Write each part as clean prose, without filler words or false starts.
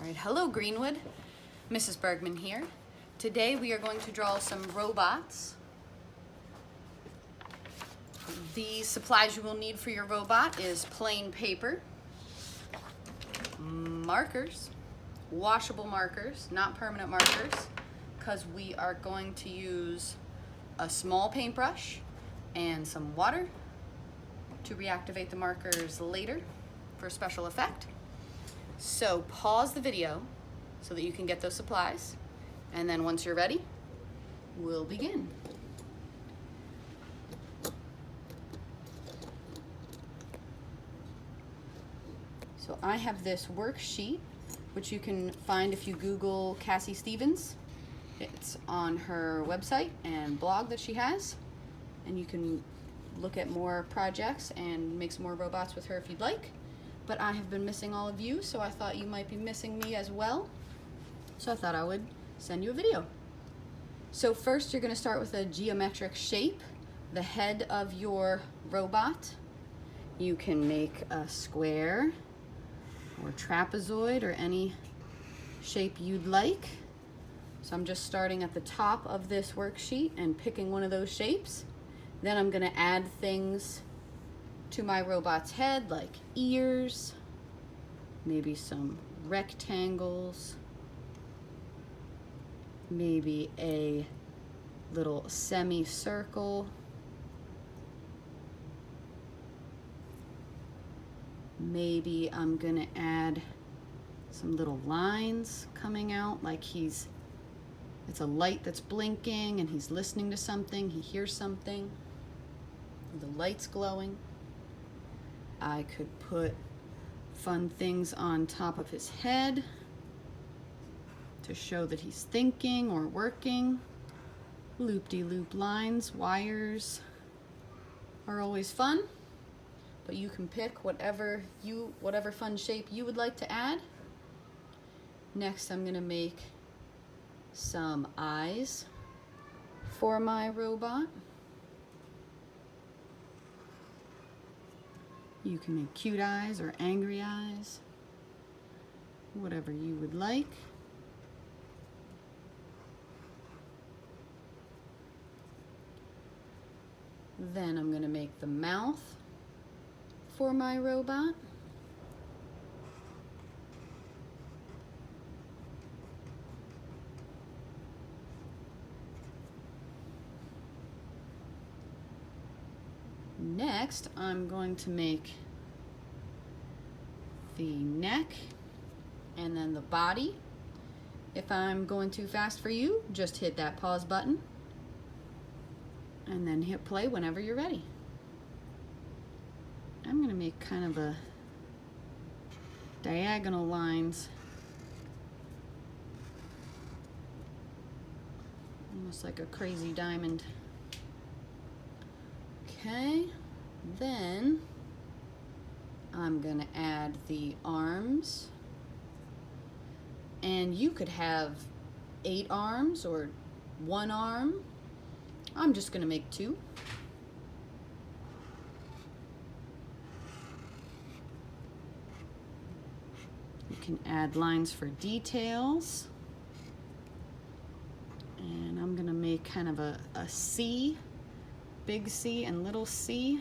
All right, hello Greenwood, Mrs. Bergman here. Today we are going to draw some robots. The supplies you will need for your robot is plain paper, markers, washable markers, not permanent markers, because we are going to use a small paintbrush and some water to reactivate the markers later for special effect. So pause the video so that you can get those supplies, and then once you're ready, we'll begin. So I have this worksheet, which you can find if you Google Cassie Stevens. It's on her website and blog that she has, and you can look at more projects and make some more robots with her if you'd like. But I have been missing all of you, so I thought you might be missing me as well. So I thought I would send you a video. So first you're going to start with a geometric shape, the head of your robot. You can make a square or trapezoid or any shape you'd like. So I'm just starting at the top of this worksheet and picking one of those shapes. Then I'm going to add things to my robot's head, like ears, maybe some rectangles, maybe a little semicircle, maybe I'm gonna add some little lines coming out, like it's a light that's blinking and he's listening to something, he hears something, the light's glowing. I could put fun things on top of his head to show that he's thinking or working. Loop-de-loop lines, wires are always fun, but you can pick whatever fun shape you would like to add. Next, I'm gonna make some eyes for my robot. You can make cute eyes or angry eyes, whatever you would like. Then I'm going to make the mouth for my robot. Next, I'm going to make the neck and then the body. If I'm going too fast for you, just hit that pause button and then hit play whenever you're ready. I'm going to make kind of a diagonal lines, almost like a crazy diamond. Okay, then I'm gonna add the arms, and you could have 8 arms or 1 arm. I'm just gonna make 2. You can add lines for details, and I'm gonna make kind of a C, big C and little c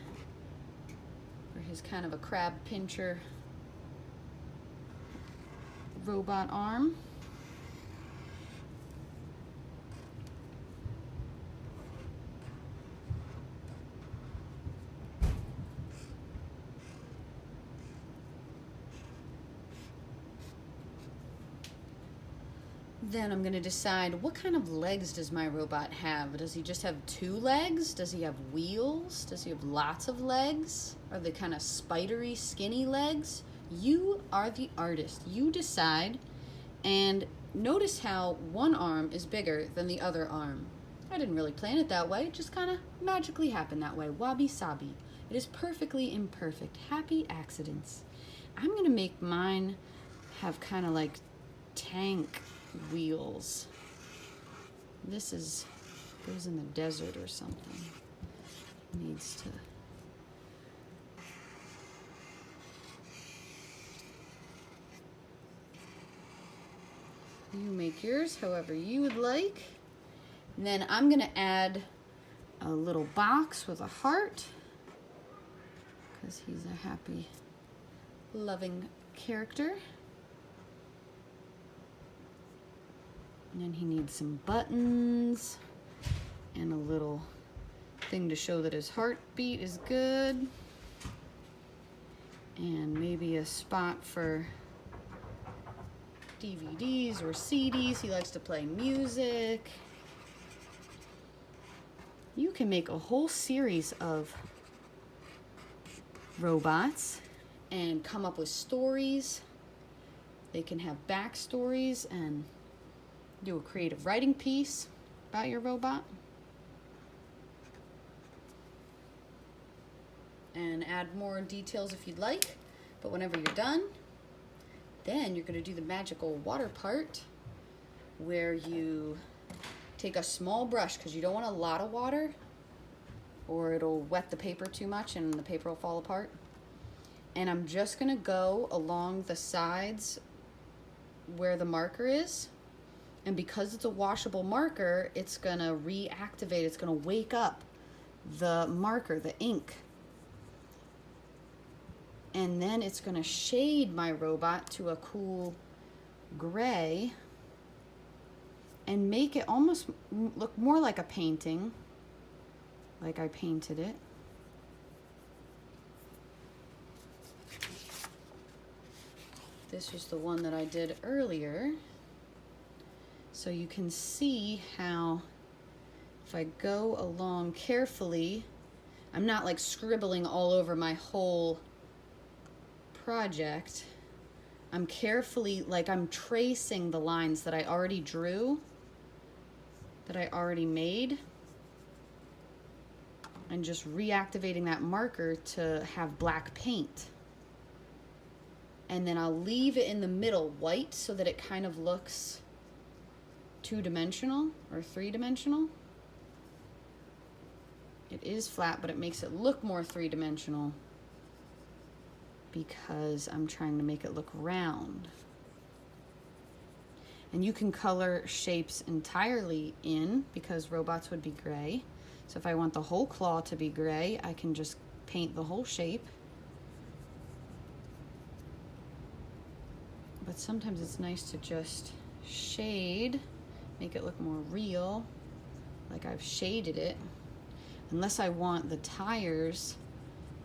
for his kind of a crab pincher robot arm. Then I'm going to decide, what kind of legs does my robot have? Does he just have 2 legs? Does he have wheels? Does he have lots of legs? Are they kind of spidery, skinny legs? You are the artist. You decide, and notice how one arm is bigger than the other arm. I didn't really plan it that way. It just kind of magically happened that way. Wabi-sabi. It is perfectly imperfect. Happy accidents. I'm going to make mine have kind of like tank wheels. This goes in the desert or something. Needs to You make yours however you would like. And then I'm gonna add a little box with a heart because he's a happy, loving character. And then he needs some buttons and a little thing to show that his heartbeat is good. And maybe a spot for DVDs or CDs. He likes to play music. You can make a whole series of robots and come up with stories. They can have backstories and do a creative writing piece about your robot. And add more details if you'd like. But whenever you're done, then you're going to do the magical water part where you take a small brush because you don't want a lot of water or it'll wet the paper too much and the paper will fall apart. And I'm just going to go along the sides where the marker is. And because it's a washable marker, it's going to reactivate, it's going to wake up the marker, the ink. And then it's going to shade my robot to a cool gray and make it almost look more like a painting, like I painted it. This was the one that I did earlier. So you can see how if I go along carefully, I'm not like scribbling all over my whole project. I'm carefully, like I'm tracing the lines that I already drew, that I already made, and just reactivating that marker to have black paint. And then I'll leave it in the middle white so that it kind of looks two-dimensional or three-dimensional. It is flat, but it makes it look more three-dimensional because I'm trying to make it look round. And you can color shapes entirely in because robots would be gray. So if I want the whole claw to be gray, I can just paint the whole shape. But sometimes it's nice to just shade, make it look more real, like I've shaded it. Unless I want the tires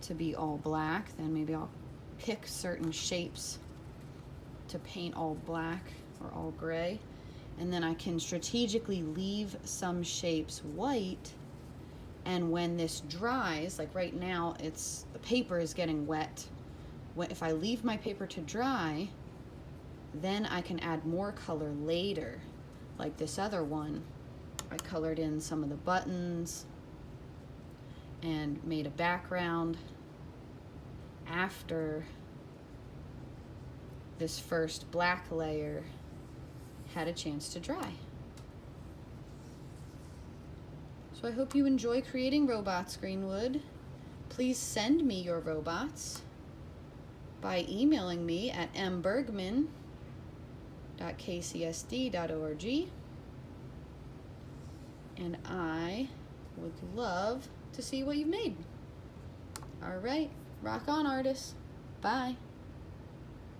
to be all black, then maybe I'll pick certain shapes to paint all black or all gray. And then I can strategically leave some shapes white. And when this dries, like right now, the paper is getting wet. If I leave my paper to dry, then I can add more color later. Like this other one, I colored in some of the buttons and made a background after this first black layer had a chance to dry. So I hope you enjoy creating robots, Greenwood. Please send me your robots by emailing me at mbergman@kcsd.org, and I would love to see what you've made. All right, rock on, artists. Bye.